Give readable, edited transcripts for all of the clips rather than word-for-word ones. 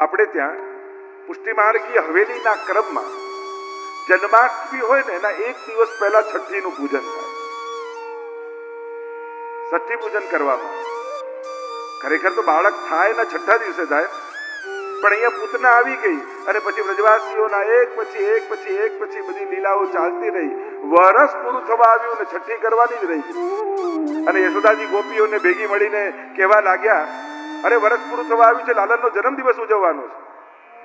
આપણે ત્યાં પુષ્ટિમાર્ગીય હવેલીના ક્રમમાં જન્માષ્ટમી હોય ને એના એક દિવસ પહેલા છઠ્ઠીનું પૂજન થાય. છઠ્ઠી પૂજન કરવામાં ખરેખર તો બાળક થાય ને છઠ્ઠા દિવસે થાય, પણ અહીંયા પૂતના આવી ગઈ અને પછી વ્રજવાસીઓના એક પછી બધી લીલાઓ ચાલતી રહી. વરસ પૂરું થવા આવ્યું ને છઠ્ઠી કરવાની જ રહી. અને યશોદાજી ગોપીઓને ભેગી મળીને કહેવા લાગ્યા, અરે વરસ પૂરું થવા આવ્યું છે, લાલનનો જન્મદિવસ ઉજવવાનો છે.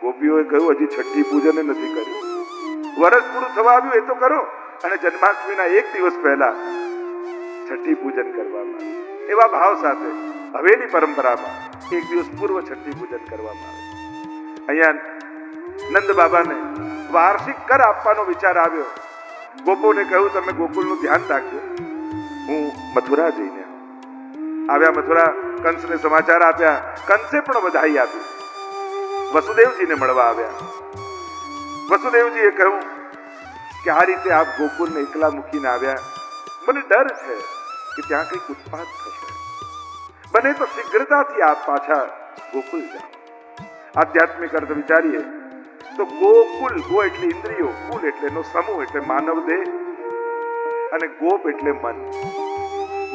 ગોપીઓએ કહ્યું, હજી છઠ્ઠી પૂજન નથી કર્યું. વરસ પૂરું થવા આવ્યું એ તો કરો. અને જન્માષ્ટમીના એક દિવસ પહેલા છઠ્ઠી પૂજન કરવામાં એવા ભાવ સાથે હવેલી પરંપરામાં એક દિવસ પૂર્વ છઠ્ઠી પૂજન કરવામાં આવે. અહીંયા નંદ બાબાને વાર્ષિક કર આપવાનો વિચાર આવ્યો. ગોપોને કહ્યું, તમે ગોકુળનું ધ્યાન રાખજો, હું મથુરા જઈને આવ્યા. મથુરા કંસને સમાચાર આપ્યા. કંસે પણ વધાઈ આપી. વસુદેવજીને મળવા આવ્યા. વસુદેવજીએ કહ્યું કે આ રીતે આપ ગોકુળને એકલા મૂકીને આવ્યા, મને ડર છે કે ત્યાં કંઈક ઉત્પાત થશે. બને તો શીઘ્રતાથી આપ પાછા ગોકુળ જાઓ. આધ્યાત્મિક અર્થ વિચારીએ તો ગોકુલ, ગો એટલે ઇન્દ્રિયો, કુલ એટલે એનો સમૂહ એટલે માનવ દેહ, અને ગોપ એટલે મન.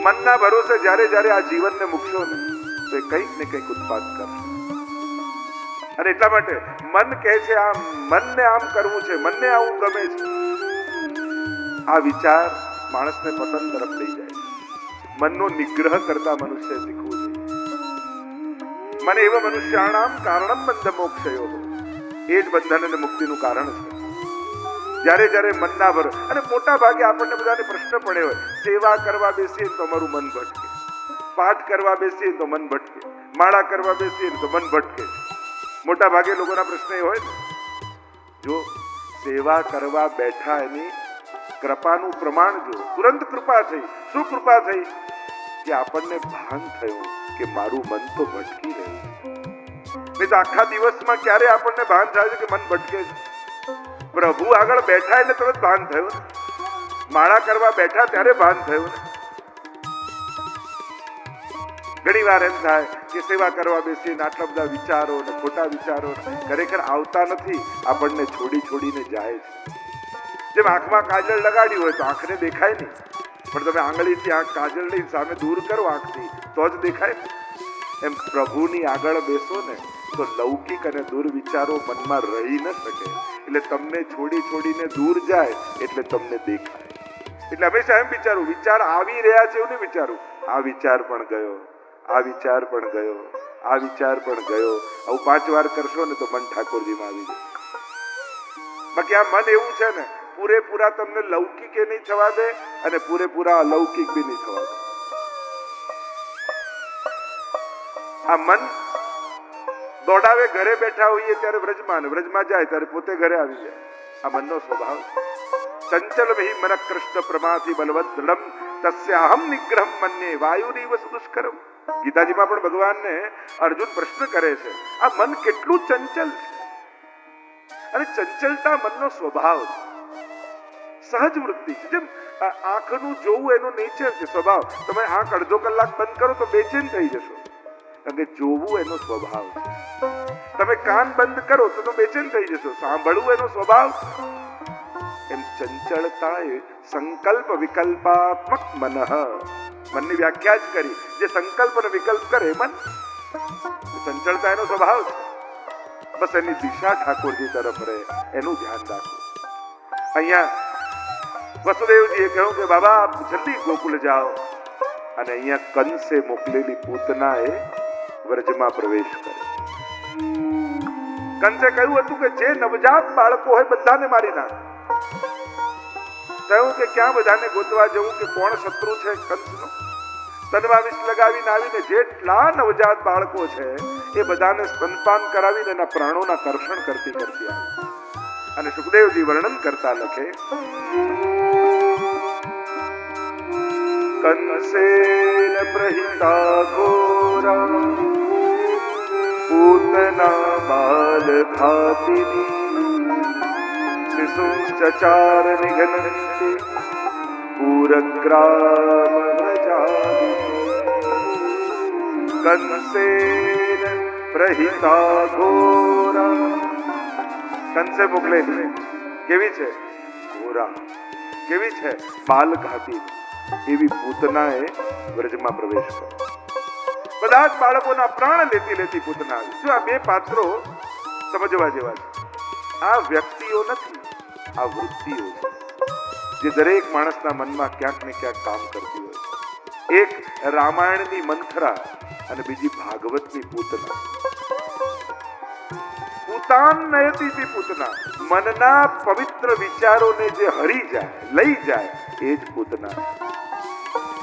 મનના ભરોસે જ્યારે જ્યારે આ જીવનને મૂકશો ને તો એ કંઈક ને કંઈક ઉત્પાદ કરશે. અને એટલા માટે મન કહે છે આમ, મનને આમ કરવું છે, મનને આવું ગમે છે. આ વિચાર માણસને પતન તરફ લઈ જાય. મનનો નિગ્રહ કરતા મનુષ્ય શીખવું જોઈએ. મને એવા મનુષ્યાણામ કારણમ બંધ મોક્ષયો, એ જ બંધન અને મુક્તિનું કારણ છે. જ્યારે જ્યારે મનના ભર, અને મોટા ભાગે આપણને બધાને પ્રશ્ન પડે હોય, સેવા કરવા બેસીએ તો અમારું મન ભટકે, પાઠ કરવા બેસીએ તો મન ભટકે, માળા કરવા બેસીએ તો મન ભટકે. મોટા ભાગે લોકોના પ્રશ્ન એ હોય ને, જો સેવા કરવા બેઠા એની કૃપાનું પ્રમાણ જો, તુરંત કૃપા થઈ. શું કૃપા થઈ? કે આપણને ભાન થયું કે મારું મન તો ભટકી રહ્યું. નહીં તો આખા દિવસમાં ક્યારે આપણને ભાન થાય છે કે મન ભટકે છે? પ્રભુ આગળ બેઠા એટલે તરત ભાન થયું. માળા કરવા બેઠા ત્યારે ભાન થયું ને. ઘણી વાર એમ થાય કે સેવા કરવા બેસીને આટલા બધા વિચારો ને ખોટા વિચારો ખરેખર આવતા નથી, આપણને છોડીને જાય છે. જેમ આંખમાં કાજળ લગાડ્યું હોય તો આંખને દેખાય નહીં, પણ તમે આંગળીથી આંખ કાજળ લઈને સામે દૂર કરો આંખથી તો જ દેખાય. એમ પ્રભુની આગળ બેસો ને તો લૌકિક અને દુર્વિચારો મનમાં રહી ન શકે, એટલે તમને છોડીને દૂર જાય એટલે તમને દેખાય. એટલે હંમેશા એમ વિચારું, વિચાર આવી રહ્યા છે એવું નહીં વિચારું, આ વિચાર પણ ગયો, આ વિચાર પણ ગયો, આ વિચાર પણ ગયો. આવું 5 વાર કરશો ને તો મન ઠાકોરજીમાં આવી જાય. બાકી આ મન એવું છે ને, પૂરેપૂરા તમને લૌકિક એ નહીં થવા દે અને પૂરેપૂરા અલૌકિક બી નહીં થવા દે. આ મન દોડાવે, ઘરે બેઠા હોઈએ ત્યારે વ્રજમાં જાય ત્યારે પોતે ઘરે આવી જાય. આ મનનો સ્વભાવ. ચંચલ હિ મન કૃષ્ણ પ્રમાથી બલવત દૃઢમ તસ્યાહમ નિગ્રહમ મન્યે વાયુરીવ સુદુષ્કરમ. ગીતાજીમાં પણ ભગવાનને અર્જુન પ્રશ્ન કરે છે, આ મન કેટલું ચંચલ છે. અને ચંચલતા મનનો સ્વભાવ છે, સહજ વૃત્તિ છે. જેમ આંખનું જોવું એનો નેચર છે, સ્વભાવ. તમે આંખ અડધો કલાક બંધ કરો તો બેચેન થઈ જશો, કારણ કે જોવું એનો સ્વભાવ છે. તમે કાન બંધ કરો તો બેચેન થઈ જશો, સાંભળવું એનો સ્વભાવ છે. એમ ચંચળતા એ સંકલ્પ વિકલ્પાત્મક મન. મનની વ્યાખ્યા જ કરી, જે સંકલ્પ અને વિકલ્પ કરે મન. ચંચળતા એનો સ્વભાવ છે. બસ એની દિશા ઠાકોરજી તરફ રહે, એનું ધ્યાન રાખવું. અહીંયા વસુદેવજીએ કહ્યું કે બાબા આપ જલ્દી ગોકુળ જાઓ. અને અહીંયા કંસે મોકલેલી પૂતનાએ વ્રજમાં પ્રવેશ કર્યો. કંસે કહ્યું હતું કે જે નવજાત બાળકો હોય બધાને મારી નાખ. કહ્યું કે ક્યાં બધાને ગોતવા જવું, કે કોણ શત્રુ છે કંસનો. તનમાં વિષ લગાવીને આવીને જેટલા નવજાત બાળકો છે એ બધાને સ્તનપાન કરાવીને એના પ્રાણોના કર્ષણ કરતી આવી. અને સુખદેવજી વર્ણન કરતા લખે, કંસેન પ્રહિતા ઘોરા પૂતના બાલ ઘાતિની શિશુશ્ચચાર નિઘનન્તે પૂરગ્રામ વ્રજામિ. કંસેન પ્રહિતા ઘોરા. કંસે મોકલેલી કેવી છે? ઘોરા. કેવી છે? બાલઘાતી. એવી પૂતનાએ વ્રજમાં પ્રવેશ કર્યો. બધા જ બાળકોના પ્રાણ લેતી લેતી પૂતના આવી. જો આ બે પાત્રો સમજવા જેવા છે. આ વ્યક્તિઓ નથી, આ વૃત્તિઓ છે જે દરેક માણસના મનમાં ક્યાંક ને ક્યાંક કામ કરતી હોય છે. એક રામાયણની મંથરા અને બીજી ભાગવતની પૂતના. પૂતાન નયતી પૂતના, મનના પવિત્ર વિચારોને જે હરી જાય, લઈ જાય, એ જ પૂતના.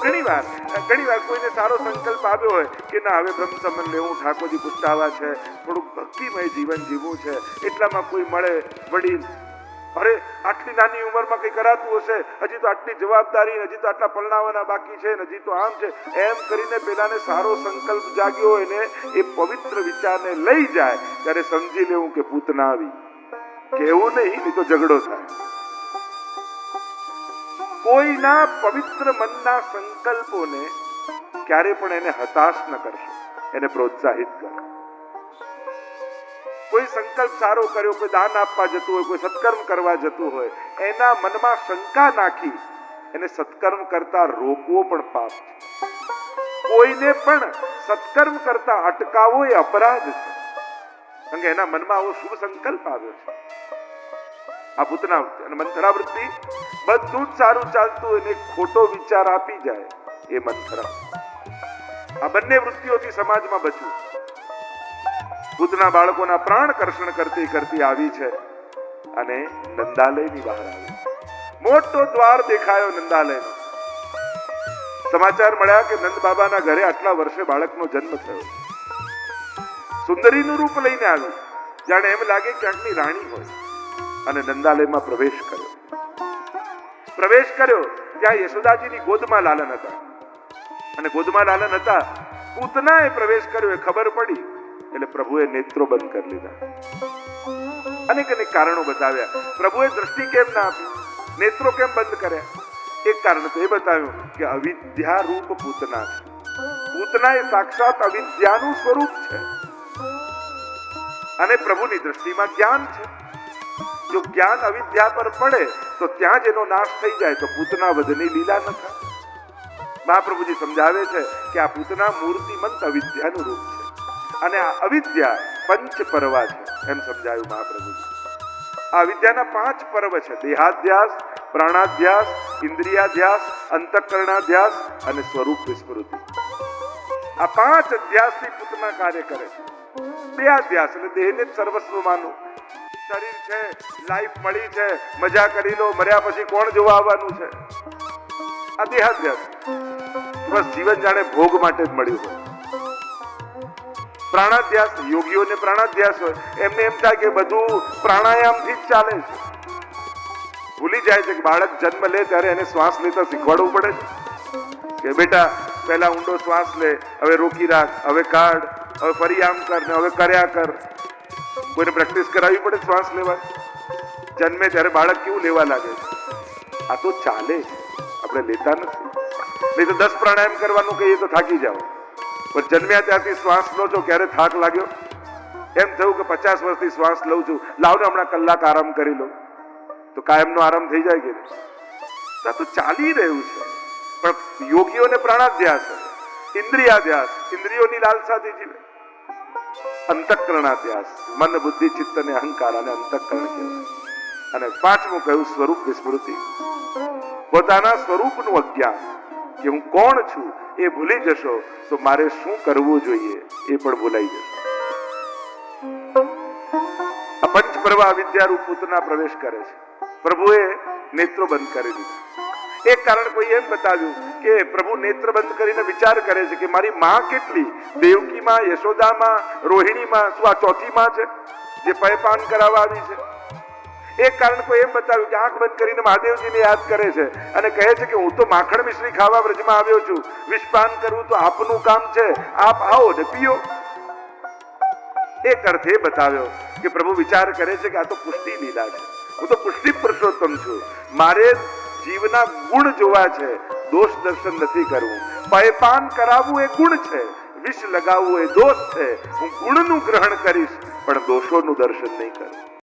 ઘણી વાર કોઈને સારો સંકલ્પ આવ્યો હોય કે ના હવે બ્રહ્મ સંબંધ લેવું, ઠાકોરજી પૂછતાવા છે, થોડુંક ભક્તિમય જીવન જીવવું છે, એટલામાં કોઈ મળે વડીલ, અરે આટલી નાની ઉંમરમાં કઈ કરાતું હશે, હજી તો આટલી જવાબદારી, હજી તો આટલા પરણાવવાના બાકી છે, હજી તો આમ છે, એમ કરીને પેલાને સારો સંકલ્પ જાગ્યો હોય ને એ પવિત્ર વિચારને લઈ જાય ત્યારે સમજી લેવું કે પૂતના આવી. કેવું નહીં, એ તો ઝઘડો થાય. કોઈના પવિત્ર મનના સંકલ્પોને ક્યારે પણ એને હતાશ ન કરશો, એને પ્રોત્સાહિત કરો. કોઈ સંકલ્પ સારો કર્યો, કોઈ દાન આપવા જતું હોય, કોઈ સત્કર્મ કરવા જતું હોય, એના મનમાં શંકા નાખી એને સત્કર્મ કરતા રોકવો પણ પાપ છે. કોઈને પણ સત્કર્મ કરતા અટકાવવો એ અપરાધ છે, કારણ કે એના મનમાં આવો શુભ સંકલ્પ આવ્યો છે. આ પૂતના અને મંથરા વૃત્તિ બધું જ સારું ચાલતું હોય ને ખોટો વિચાર આપી જાય એ મંથરા. આ બંને વૃત્તિઓથી સમાજમાં બચવું. પૂતના બાળકોના પ્રાણ કર્ષણ કરતી કરતી આવી છે અને નંદાલયની બહાર આવી. મોટો દ્વાર દેખાયો નંદાલયનો. સમાચાર મળ્યા કે નંદ બાબાના ઘરે આટલા વર્ષે બાળકનો જન્મ થયો. સુંદરીનું રૂપ લઈને આવી, જાણે એમ લાગે ક્યાંકની રાણી હોય, અને નંદાલયમાં પ્રવેશ કર્યો. ત્યાં યશોદાજીની ગોદમાં લાલન હતા, અને ગોદમાં લાલન હતા. પૂતનાએ પ્રવેશ કર્યો એ ખબર પડી એટલે પ્રભુએ નેત્રો બંધ કરી લીધા. અનેક અનેક કારણો બતાવ્યા. પ્રભુએ દ્રષ્ટિ કેમ ના આપી, નેત્રો કેમ બંધ કર્યા? એક કારણ તો એ બતાવ્યું કે અવિદ્યા રૂપ પૂતના છે. પૂતના એ સાક્ષાત અવિદ્યાનું સ્વરૂપ છે, અને પ્રભુની દ્રષ્ટિમાં જ્ઞાન છે. જો જ્ઞાન અવિદ્યા પર પડે તો ત્યાં જ એનો નાશ થઈ જાય, તો પૂતના વધની લીલા ન થાય. મહાપ્રભુજી સમજાવે છે કે આ પૂતના મૂર્તિમંત અવિદ્યાનું રૂપ છે, અને આ અવિદ્યા પંચ પર્વા છે એમ સમજાયું મહાપ્રભુજી. આ અવિદ્યાના 5 પર્વ છે: દેહાધ્યાસ, પ્રાણાધ્યાસ, ઇન્દ્રિયાધ્યાસ, અંતઃકરણાધ્યાસ અને સ્વરૂપ વિસ્મૃતિ. આ 5 અધ્યાસથી પૂતના કાર્ય કરે છે. દેહાધ્યાસ એટલે દેહને જ સર્વસ્વ માનો. શરીર છે, લાઈફ મળી છે, મજા કરી લો, મર્યા પછી કોણ જોવા આવવાનું છે? આ દેહાધ્યાસ. બસ જીવન જાણે ભોગ માટે જ મળ્યું હોય. પ્રાણાધ્યાસ, યોગીઓને પ્રાણાધ્યાસ હોય, એમને એમ થાય કે બધું પ્રાણાયામથી જ ચાલે છે. ભૂલી જાય છે કે બાળક જન્મ લે ત્યારે એને શ્વાસ લેતા શીખવાડવું પડે છે કે બેટા પહેલા ઊંડો શ્વાસ લે, હવે રોકી રાખ, હવે કાઢ, હવે ફરી આમ કર ને હવે કર્યા કર. કોઈને પ્રેક્ટિસ કરાવવી પડે શ્વાસ લેવા. જન્મે ત્યારે બાળક કેવું લેવા લાગે છે? આ તો ચાલે છે, આપણે લેતા નથી. નહીં તો 10 પ્રાણાયામ કરવાનું કહીએ તો થાકી જાઓ, પણ જન્મ્યા ત્યારથી શ્વાસ લો છો, ક્યારે થાક લાગ્યો? એમ થયું કે 50 વર્ષથી શ્વાસ લઉં છું, લાવ ને હમણાં કલાક આરામ કરી લો, તો કાયમનો આરામ થઈ જાય કે આ તો ચાલી રહ્યું છે. પણ યોગીઓને પ્રાણાધ્યાસ, ઇન્દ્રિયાધ્યાસ, ઇન્દ્રિયોની લાલસાથી જીવે. અંતઃકરણાધ્યાસ, મન, બુદ્ધિ, ચિત્ત અને અહંકાર, અને અંતઃકરણ કહેવાય. અને 5મું કહ્યું સ્વરૂપ વિસ્મૃતિ. પોતાના સ્વરૂપનું અજ્ઞાન, કે હું કોણ છું એ ભૂલી જશો તો મારે શું કરવું જોઈએ એ પણ ભૂલાઈ જશે. આ પંચપર્વ અવિદ્યારૂપ પૂતના પ્રવેશ કરે છે. પ્રભુએ નેત્રો બંધ કરી દીધા. એક કારણ કોઈ એમ બતાવ્યું કે પ્રભુ નેત્ર બંધ કરીને વિચાર કરે છે કે મારી માં કેટલી, દેવકીમાં, યશોદામાં, રોહિણીમાં, શું આ ચોથી માં છે જે પયપાન કરાવવા આવી છે? એક કારણ કોઈ એમ બતાવ્યું કે આંખ બંધ કરીને મહાદેવજીને યાદ કરે છે અને કહે છે કે હું તો માખણ મિશ્રી ખાવા વ્રજમાં આવ્યો છું, વિષપાન કરવું તો આપનું કામ છે, આપ આવો ને પીઓ. એક અર્થ એ બતાવ્યો કે પ્રભુ વિચાર કરે છે કે આ તો પુષ્ટિ લીલા છે, હું તો પુષ્ટિ પુરુષોત્તમ છું, મારે જીવના ગુણ જોવા છે, દોષ દર્શન નથી કરવું. પયપાન કરાવવું એ ગુણ છે, વિષ લગાવવું એ દોષ છે. હું ગુણનું ગ્રહણ કરીશ પણ દોષોનું દર્શન નહીં કરું.